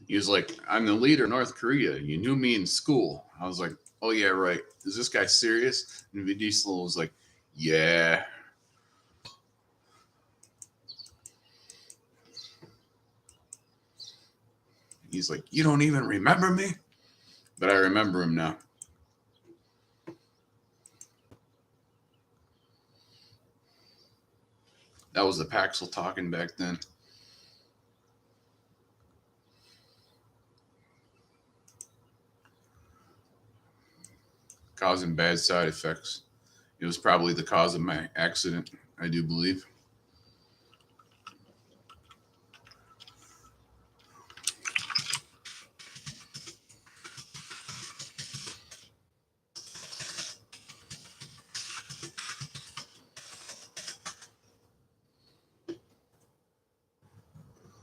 He was like, I'm the leader of North Korea. You knew me in school. I was like, oh, yeah, right. Is this guy serious? And Vin Diesel was like, yeah. He's like, you don't even remember me? But I remember him now. That was the Paxil talking back then. Causing bad side effects. It was probably the cause of my accident, I do believe.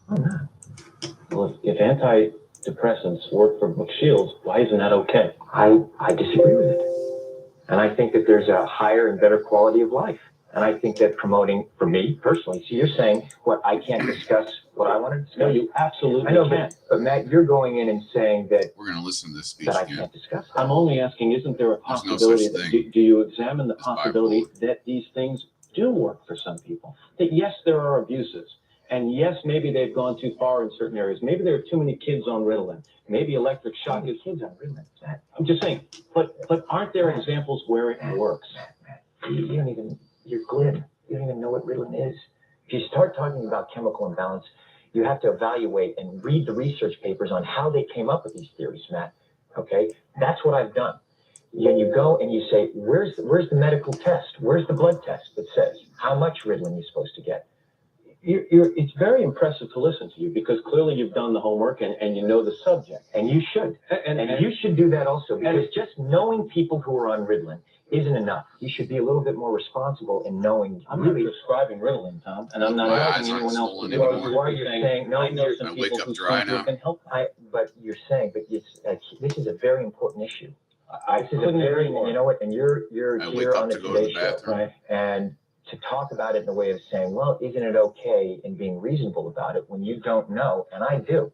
Oh, no. Well, if antidepressants work for Brooke Shields, why isn't that okay? I disagree with it. And I think that there's a higher and better quality of life. And I think that promoting, for me personally, so you're saying, what, I can't discuss what I want to discuss? No, you absolutely I know, can. but Matt, you're going in and saying that We're going to listen to this speech that I again. can't discuss. I'm only asking, isn't there a There's no possibility such that, thing do you examine the as possibility bipolar. that these things do work for some people? That yes, there are abuses. And yes, maybe they've gone too far in certain areas. Maybe there are too many kids on Ritalin. Maybe electric shock is kids on Ritalin. I'm just saying, but aren't there examples where it works? Matt, you don't even, you're glib. You don't even know what Ritalin is. If you start talking about chemical imbalance, you have to evaluate and read the research papers on how they came up with these theories, Matt. Okay? That's what I've done. You go and you say, where's the medical test? Where's the blood test that says how much Ritalin you're supposed to get? It's very impressive to listen to you because clearly you've done the homework and you know the subject. And you should. And you should do that also, because just knowing people who are on Ritalin isn't enough. You should be a little bit more responsible in knowing. I'm not prescribing Ritalin, Tom, and I'm not My asking eyes aren't anyone else to swollen do it. anymore. Why are you saying no? I know I some wake people up who dry simply now. can help. But you're saying, but this is a very important issue. I This is a couldn't very, agree more. you know what? And you're I here wake on up the to go to the Today Show, bathroom. Right. and to talk about it in a way of saying, well, isn't it okay, and being reasonable about it when you don't know, and I do.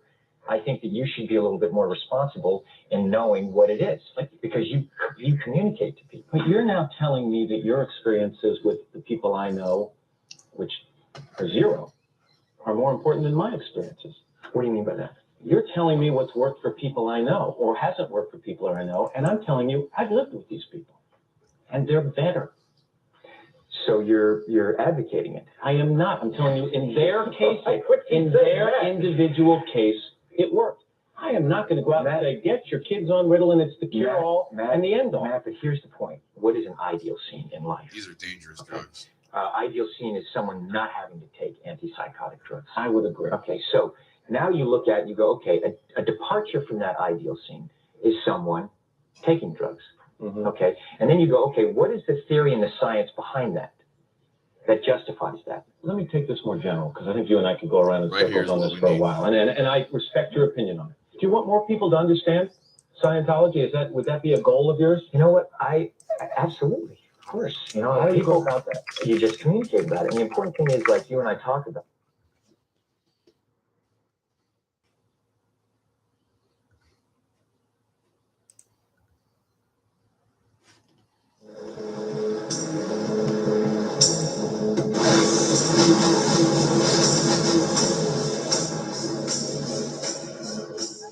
I think that you should be a little bit more responsible in knowing what it is, because you communicate to people. But you're now telling me that your experiences with the people I know, which are zero, are more important than my experiences. What do you mean by that? You're telling me what's worked for people I know or hasn't worked for people I know, and I'm telling you I've lived with these people, and they're better. So you're advocating it. I am not. I'm telling you, in their case, in their individual case, it worked. I am not going to go out and say, get your kids on Ritalin, it's the cure-all and the end-all. Matt, but here's the point. What is an ideal scene in life? These are dangerous drugs. Ideal scene is someone not having to take antipsychotic drugs. I would agree. Okay, so now you look at, you go, okay, a departure from that ideal scene is someone taking drugs. Mm-hmm. Okay, and then you go, okay, what is the theory and the science behind that justifies that? Let me take this more general, because I think you and I could go around in Right circles on here's this what for we a need. while, and I respect your opinion on it. Do you want more people to understand Scientology? Would that be a goal of yours? You know what? Absolutely, of course. You know, How do you go people about that? You just communicate about it. And the important thing is, like you and I talked about.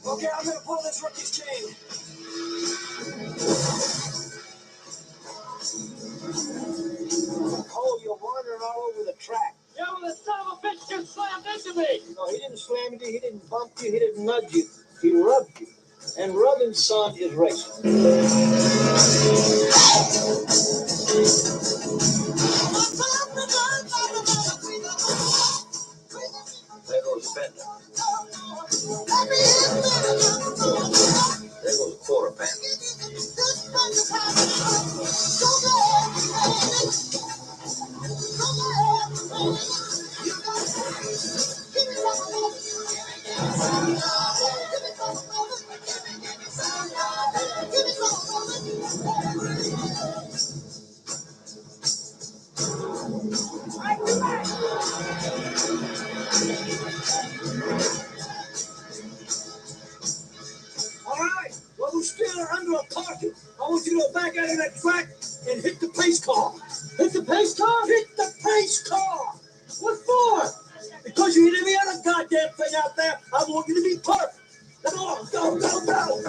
Okay, I'm gonna pull this rookie's chain. Oh, you're wandering all over the track. Yeah, well, the son of a bitch just slammed into me. No, he didn't slam into you, he didn't bump you, he didn't nudge you. He rubbed you. And rubbing, son, is racing. There goes the bender. There goes a quarter pounder. you're under a carpet. I want you to go back out of that track and hit the pace car. Hit the pace car? Hit the pace car. What for? Because you hit every other goddamn thing out there. I want you to be perfect. Come on, go, go, go.